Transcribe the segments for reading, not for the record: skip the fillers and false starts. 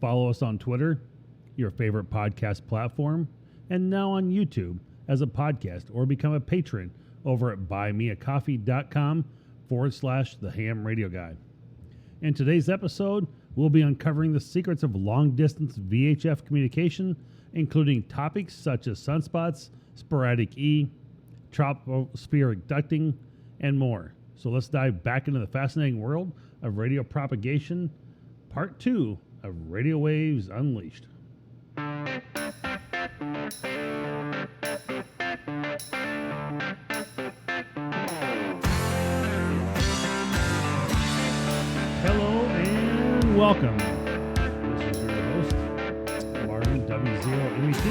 Follow us on Twitter, your favorite podcast platform, and now on YouTube as a podcast, or become a patron over at buymeacoffee.com/The Ham Radio Guy. In today's episode, we'll be uncovering the secrets of long-distance VHF communication, including topics such as sunspots, sporadic E, tropospheric ducting, and more. So let's dive back into the fascinating world of radio propagation, Part 2 of Radio Waves Unleashed. Hello and welcome. This is your host, Martin W0MET.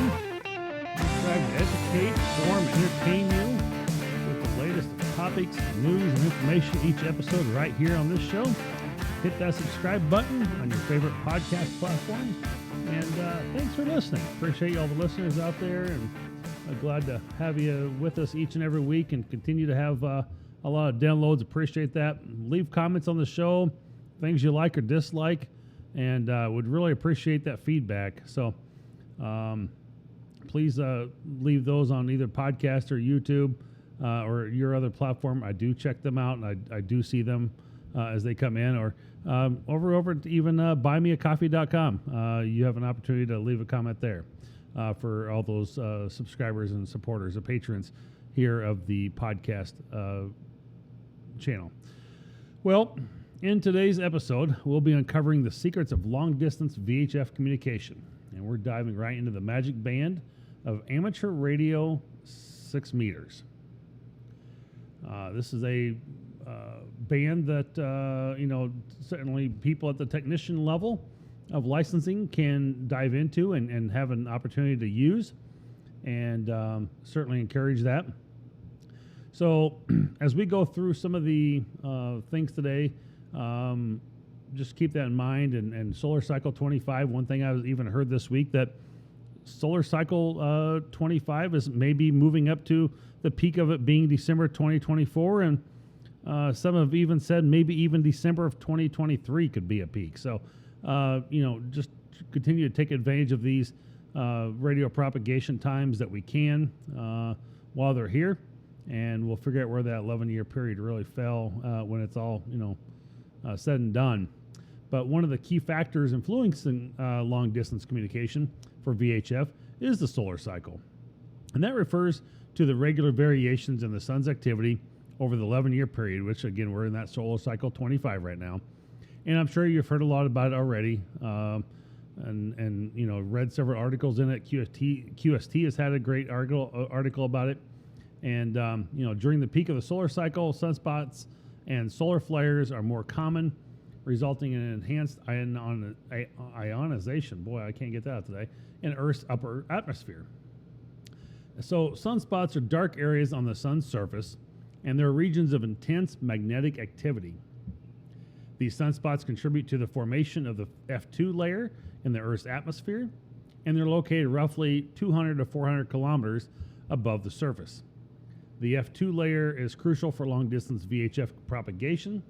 I'm trying to educate, inform, and entertain you with the latest topics, news, and information each episode right here on this show. Hit that subscribe button on your favorite podcast platform. And thanks for listening. Appreciate all the listeners out there, and glad to have you with us each and every week and continue to have a lot of downloads. Appreciate that. Leave comments on the show, things you like or dislike, and would really appreciate that feedback. So please leave those on either podcast or YouTube or your other platform. I do check them out, and I do see them as they come in, or over to even buymeacoffee.com. You have an opportunity to leave a comment there for all those subscribers and supporters, the patrons here of the podcast channel. Well, in today's episode, we'll be uncovering the secrets of long-distance VHF communication, and we're diving right into the magic band of amateur radio 6 meters. This is a band that, certainly people at the technician level of licensing can dive into and have an opportunity to use, and certainly encourage that. So as we go through some of the things today, just keep that in mind. And Solar Cycle 25, one thing I was even heard this week, that Solar Cycle 25 is maybe moving up to the peak of it being December 2024, and some have even said maybe even December of 2023 could be a peak. So, just continue to take advantage of these radio propagation times that we can while they're here, and we'll figure out where that 11-year period really fell when it's all, said and done. But one of the key factors influencing long-distance communication for VHF is the solar cycle, and that refers to the regular variations in the sun's activity over the 11-year period, which, again, we're in that Solar Cycle 25 right now. And I'm sure you've heard a lot about it already, and read several articles in it. QST has had a great article about it. And, during the peak of the solar cycle, sunspots and solar flares are more common, resulting in enhanced ionization. Boy, I can't get that out today. In Earth's upper atmosphere. So sunspots are dark areas on the sun's surface, and they're regions of intense magnetic activity. These sunspots contribute to the formation of the F2 layer in the Earth's atmosphere, and they're located roughly 200 to 400 kilometers above the surface. The F2 layer is crucial for long-distance VHF propagation,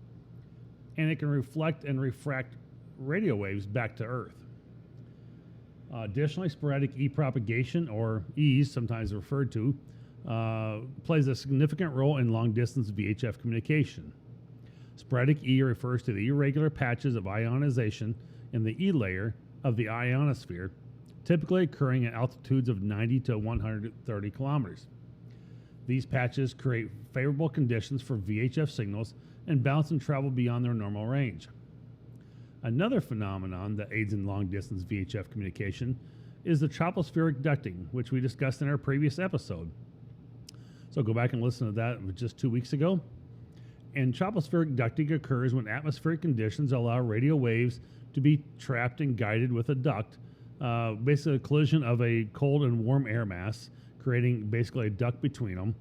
and it can reflect and refract radio waves back to Earth. Additionally, sporadic E propagation, or E's sometimes referred to, plays a significant role in long-distance VHF communication. Sporadic E refers to the irregular patches of ionization in the E layer of the ionosphere, typically occurring at altitudes of 90 to 130 kilometers. These patches create favorable conditions for VHF signals and bounce and travel beyond their normal range. Another phenomenon that aids in long-distance VHF communication is the tropospheric ducting, which we discussed in our previous episode. So go back and listen to that just 2 weeks ago. And tropospheric ducting occurs when atmospheric conditions allow radio waves to be trapped and guided with a duct, basically a collision of a cold and warm air mass, creating basically a duct between them,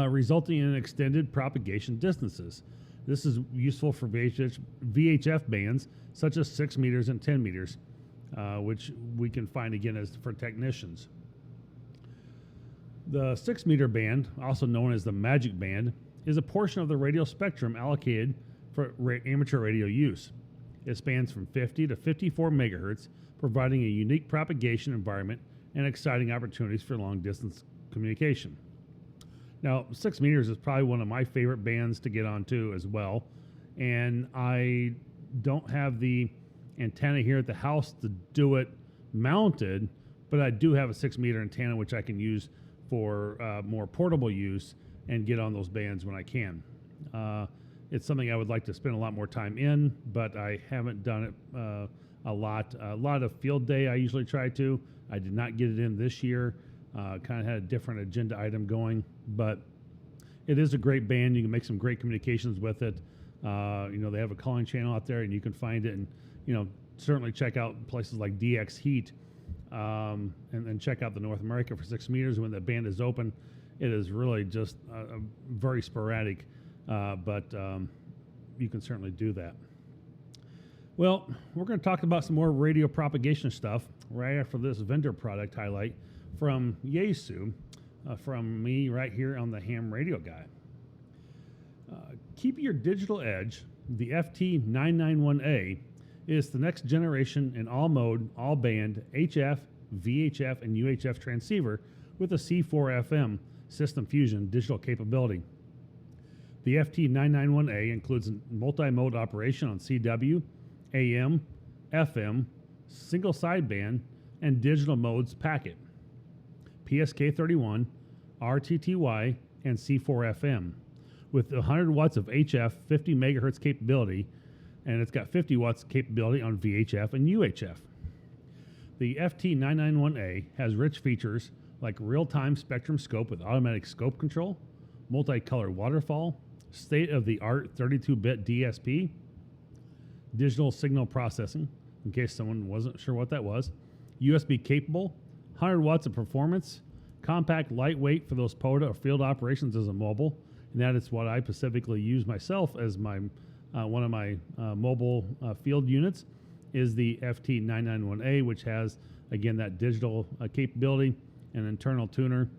resulting in extended propagation distances. This is useful for VHF bands such as 6 meters and 10 meters, which we can find again as for technicians. The 6 meter band, also known as the magic band, is a portion of the radio spectrum allocated for amateur radio use. It spans from 50 to 54 megahertz, providing a unique propagation environment and exciting opportunities for long-distance communication. Now, 6 meters is probably one of my favorite bands to get onto as well, and I don't have the antenna here at the house to do it mounted, but I do have a 6 meter antenna which I can use for more portable use and get on those bands when I can. It's something I would like to spend a lot more time in, but I haven't done it a lot. A lot of field day I usually try to. I did not get it in this year. Kind of had a different agenda item going, but it is a great band. You can make some great communications with it. They have a calling channel out there, and you can find it, and certainly check out places like DX Heat, and check out the North America for 6 meters. When the band is open, it is really just very sporadic, but you can certainly do that. Well, we're going to talk about some more radio propagation stuff right after this vendor product highlight from Yaesu, from me right here on the Ham Radio Guy. Keep your digital edge. The FT991A is the next generation in all mode, all band, HF, VHF, and UHF transceiver with a C4FM system fusion digital capability. The FT991A includes multi-mode operation on CW, AM, FM, single sideband, and digital modes packet, PSK31, RTTY, and C4FM, with 100 watts of HF, 50 megahertz capability, and it's got 50 watts capability on VHF and UHF. The FT991A has rich features like real-time spectrum scope with automatic scope control, multicolor waterfall, state-of-the-art 32-bit DSP, digital signal processing, in case someone wasn't sure what that was, USB capable, 100 watts of performance, compact, lightweight for those POTA or field operations as a mobile, and that is what I specifically use myself as my one of my mobile field units is the FT991A, which has, again, that digital capability and internal tuner.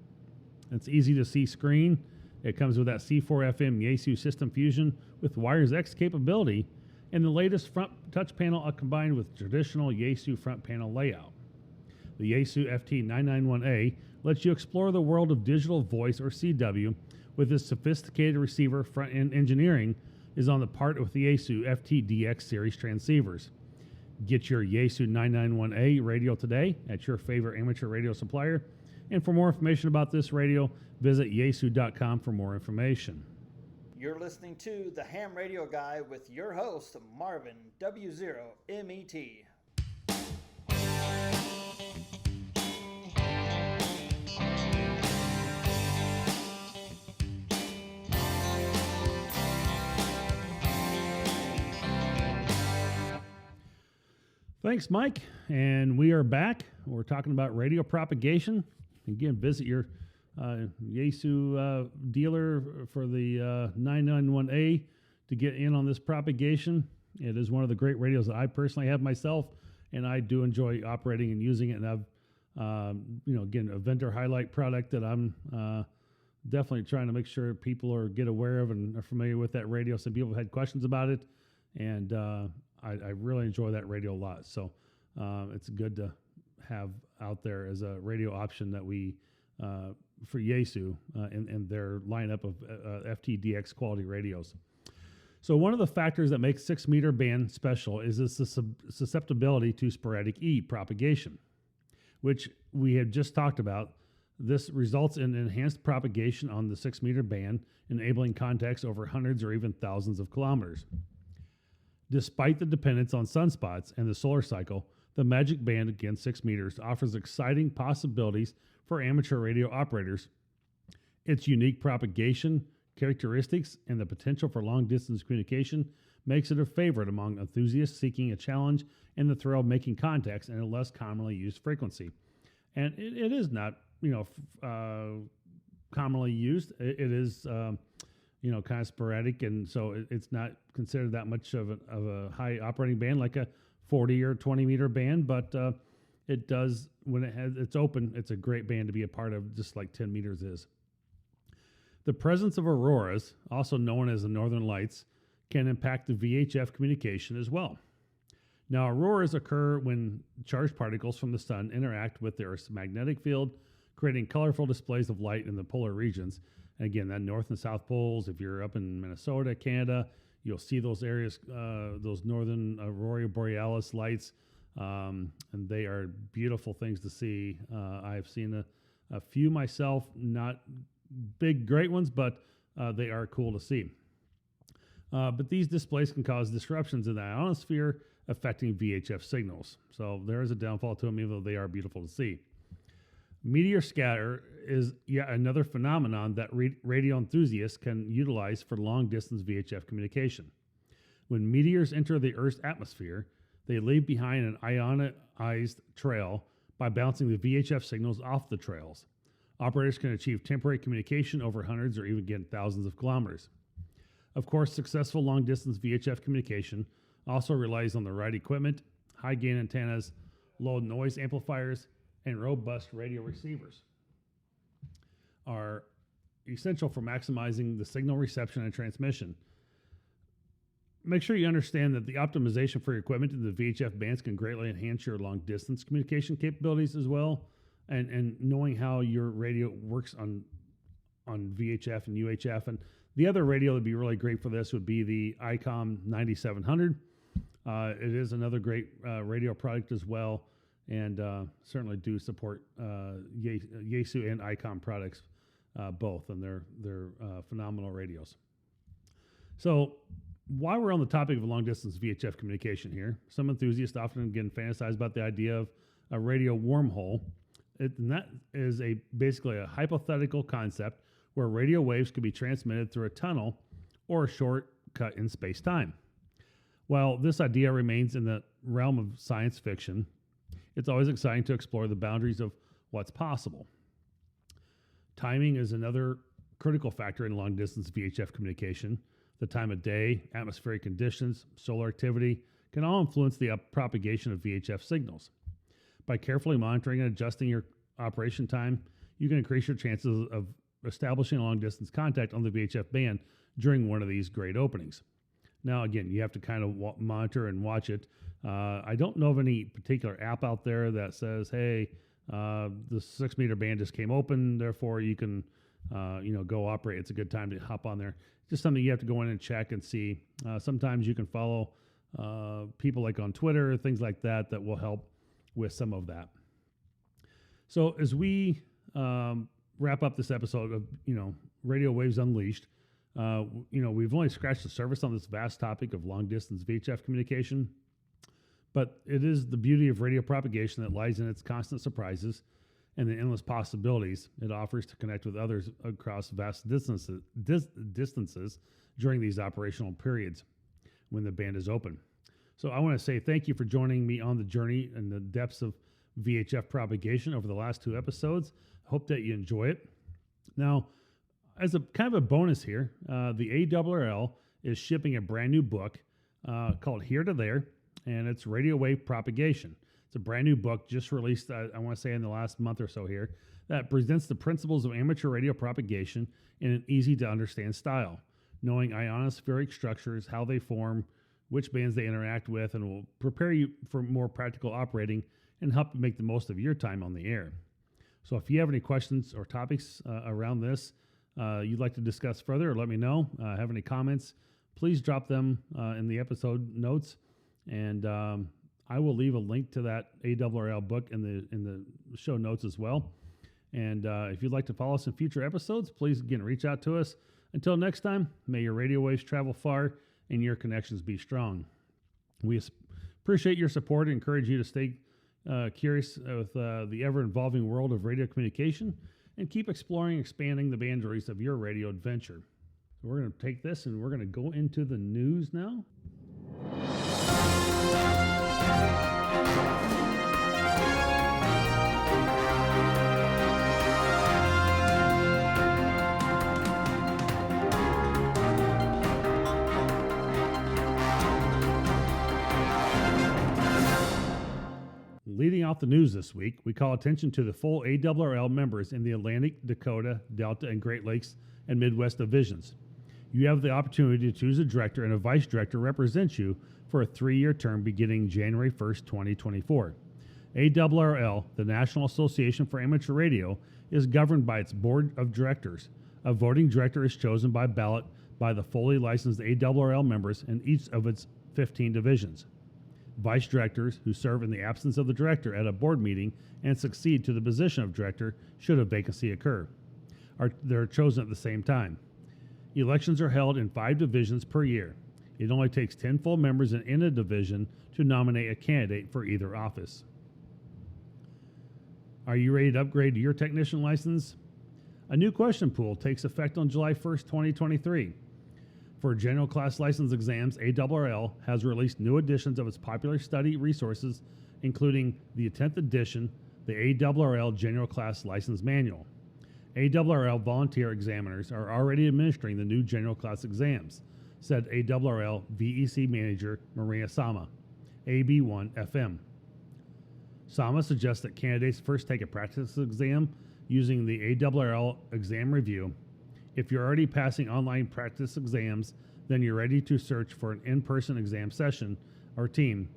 It's easy to see screen. It comes with that C4FM Yaesu system fusion with Wires X capability and the latest front touch panel combined with traditional Yaesu front panel layout. The Yaesu FT991A lets you explore the world of digital voice or CW with its sophisticated receiver front-end engineering is on the part of the Yaesu FT-DX series transceivers. Get your Yaesu 991A radio today at your favorite amateur radio supplier. And for more information about this radio, visit yaesu.com for more information. You're listening to the Ham Radio Guy with your host, Marvin W0MET. Thanks, Mike. And we are back. We're talking about radio propagation. Again, visit your Yaesu dealer for the 991A to get in on this propagation. It is one of the great radios that I personally have myself, and I do enjoy operating and using it. And I've, again, a vendor highlight product that I'm definitely trying to make sure people get aware of and are familiar with that radio. Some people have had questions about it, and I really enjoy that radio a lot. So it's good to have out there as a radio option that we for Yaesu in their lineup of FT-DX quality radios. So one of the factors that makes 6 meter band special is its susceptibility to sporadic E propagation, which we have just talked about. This results in enhanced propagation on the 6 meter band, enabling contacts over hundreds or even thousands of kilometers. Despite the dependence on sunspots and the solar cycle, the Magic Band, again 6 meters, offers exciting possibilities for amateur radio operators. Its unique propagation characteristics and the potential for long-distance communication makes it a favorite among enthusiasts seeking a challenge and the thrill of making contacts in a less commonly used frequency. And it is not, commonly used. It is, kind of sporadic, and so it's not considered that much of a high operating band like a 40 or 20 meter band, but it does, when it's open, it's a great band to be a part of, just like 10 meters is. The presence of auroras, also known as the northern lights, can impact the VHF communication as well. Now, auroras occur when charged particles from the sun interact with the Earth's magnetic field, creating colorful displays of light in the polar regions. And again, that north and south poles, if you're up in Minnesota, Canada, you'll see those areas, those northern aurora borealis lights, and they are beautiful things to see. I've seen a few myself, not big, great ones, but they are cool to see. But these displays can cause disruptions in the ionosphere, affecting VHF signals. So there is a downfall to them, even though they are beautiful to see. Meteor scatter is yet another phenomenon that radio enthusiasts can utilize for long-distance VHF communication. When meteors enter the Earth's atmosphere, they leave behind an ionized trail by bouncing the VHF signals off the trails. Operators can achieve temporary communication over hundreds or even again thousands of kilometers. Of course, successful long-distance VHF communication also relies on the right equipment, high-gain antennas, low noise amplifiers, and robust radio receivers are essential for maximizing the signal reception and transmission. Make sure you understand that the optimization for your equipment in the VHF bands can greatly enhance your long-distance communication capabilities as well, and knowing how your radio works on VHF and UHF. And the other radio that would be really great for this would be the ICOM 9700. It is another great radio product as well, and certainly do support Yaesu and ICOM products both, and they're phenomenal radios. So while we're on the topic of long-distance VHF communication here, some enthusiasts often again fantasize about the idea of a radio wormhole. And that is basically a hypothetical concept where radio waves could be transmitted through a tunnel or a shortcut in space-time. While this idea remains in the realm of science fiction, it's always exciting to explore the boundaries of what's possible. Timing is another critical factor in long-distance VHF communication. The time of day, atmospheric conditions, solar activity can all influence the propagation of VHF signals. By carefully monitoring and adjusting your operation time, you can increase your chances of establishing a long-distance contact on the VHF band during one of these great openings. Now, again, you have to kind of monitor and watch it. I don't know of any particular app out there that says, hey, the 6 meter band just came open, therefore you can go operate. It's a good time to hop on there. Just something you have to go in and check and see. Sometimes you can follow people like on Twitter, things like that, that will help with some of that. So as we wrap up this episode of, Radio Waves Unleashed, we've only scratched the surface on this vast topic of long-distance VHF communication, but it is the beauty of radio propagation that lies in its constant surprises and the endless possibilities it offers to connect with others across vast distances during these operational periods when the band is open. So I want to say thank you for joining me on the journey in the depths of VHF propagation over the last 2 episodes. Hope that you enjoy it. Now, as a kind of a bonus here, the ARRL is shipping a brand new book called Here to There, and it's radio wave propagation. It's a brand new book just released, I want to say in the last month or so here, that presents the principles of amateur radio propagation in an easy to understand style, knowing ionospheric structures, how they form, which bands they interact with, and will prepare you for more practical operating and help you make the most of your time on the air. So if you have any questions or topics around this you'd like to discuss further, or let me know, have any comments, please drop them in the episode notes, and I will leave a link to that ARRL book in the show notes as well. And if you'd like to follow us in future episodes, please again reach out to us. Until next time, may your radio waves travel far and your connections be strong. We appreciate your support and encourage you to stay curious with the ever-evolving world of radio communication and keep exploring and expanding the boundaries of your radio adventure. So we're going to take this and we're going to go into the news now. Leading off the news this week, we call attention to the full ARRL members in the Atlantic, Dakota, Delta, and Great Lakes and Midwest divisions. You have the opportunity to choose a director and a vice director represent you for for a 3-year term beginning January 1st, 2024. ARRL, the National Association for Amateur Radio, is governed by its board of directors. A voting director is chosen by ballot by the fully licensed ARRL members in each of its 15 divisions. Vice directors, who serve in the absence of the director at a board meeting and succeed to the position of director should a vacancy occur, they're chosen at the same time. Elections are held in 5 divisions per year. It only takes 10 full members in a division to nominate a candidate for either office. Are you ready to upgrade your technician license? A new question pool takes effect on July 1st, 2023. For general class license exams, ARRL has released new editions of its popular study resources, including the 10th edition, the ARRL General Class License Manual. ARRL volunteer examiners are already administering the new general class exams, said ARRL VEC manager Maria Sama, AB1FM. Sama suggests that candidates first take a practice exam using the ARRL exam review. If you're already passing online practice exams, then you're ready to search for an in-person exam session or team,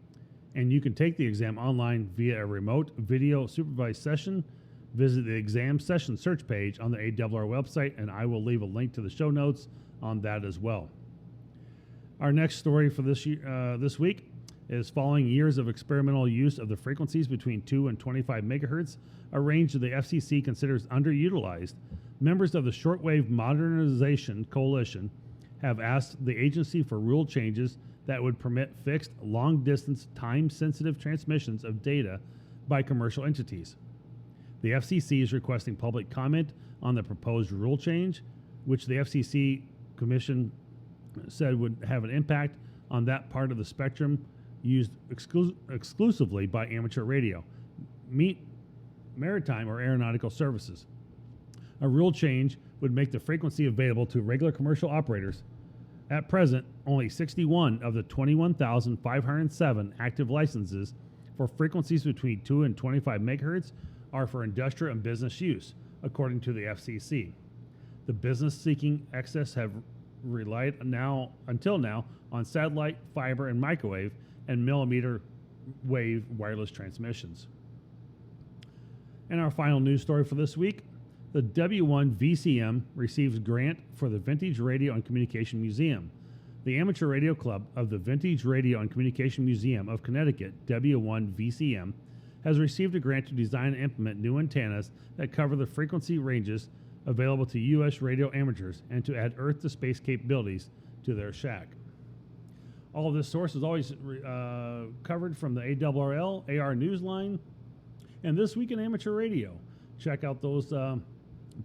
and you can take the exam online via a remote video supervised session. Visit the exam session search page on the ARRL website, and I will leave a link to the show notes on that as well. Our next story for this week is following years of experimental use of the frequencies between 2 and 25 megahertz, a range that the FCC considers underutilized. Members of the Shortwave Modernization Coalition have asked the agency for rule changes that would permit fixed, long-distance, time-sensitive transmissions of data by commercial entities. The FCC is requesting public comment on the proposed rule change, which the FCC Commission said would have an impact on that part of the spectrum used exclusively by amateur radio, maritime or aeronautical services. A rule change would make the frequency available to regular commercial operators. At present, only 61 of the 21,507 active licenses for frequencies between 2 and 25 megahertz are for industrial and business use, according to the FCC. The business seeking access have relied until now on satellite, fiber, and microwave and millimeter wave wireless transmissions. And our final news story for this week, the W1 VCM receives grant for the Vintage Radio and Communication Museum. The Amateur Radio Club of the Vintage Radio and Communication Museum of Connecticut, W1 VCM, has received a grant to design and implement new antennas that cover the frequency ranges available to U.S. radio amateurs and to add Earth-to-space capabilities to their shack. All of this source is always covered from the ARRL, AR Newsline, and This Week in Amateur Radio. Check out those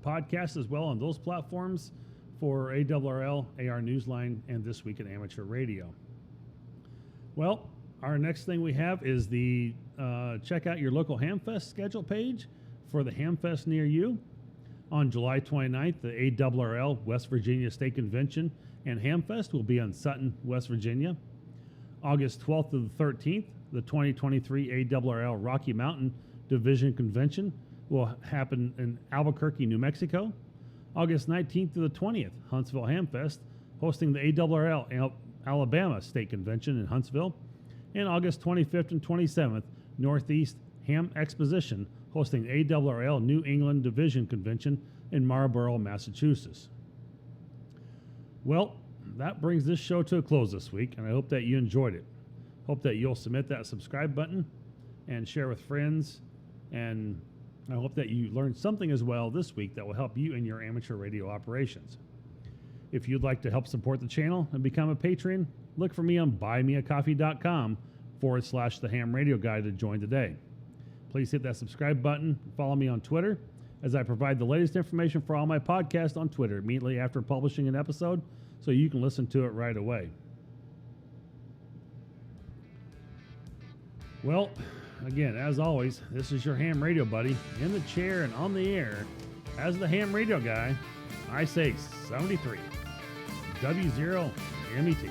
podcasts as well on those platforms for ARRL, AR Newsline, and This Week in Amateur Radio. Well, our next thing we have is the check out your local Hamfest schedule page for the Hamfest near you. On July 29th, the ARRL West Virginia State Convention and Hamfest will be in Sutton, West Virginia. August 12th to the 13th, the 2023 ARRL Rocky Mountain Division Convention will happen in Albuquerque, New Mexico. August 19th to the 20th, Huntsville Hamfest, hosting the ARRL Alabama State Convention in Huntsville. And August 25th and 27th, Northeast Ham Exposition, hosting ARRL New England Division Convention in Marlborough, Massachusetts. Well, that brings this show to a close this week, and I hope that you enjoyed it. Hope that you'll submit that subscribe button and share with friends, and I hope that you learned something as well this week that will help you in your amateur radio operations. If you'd like to help support the channel and become a patron, look for me on buymeacoffee.com/The Ham Radio Guy to join today. Please hit that subscribe button. Follow me on Twitter, as I provide the latest information for all my podcasts on Twitter immediately after publishing an episode, so you can listen to it right away. Well, again, as always, this is your ham radio buddy in the chair and on the air. As the Ham Radio Guy, I say 73 W0 MET.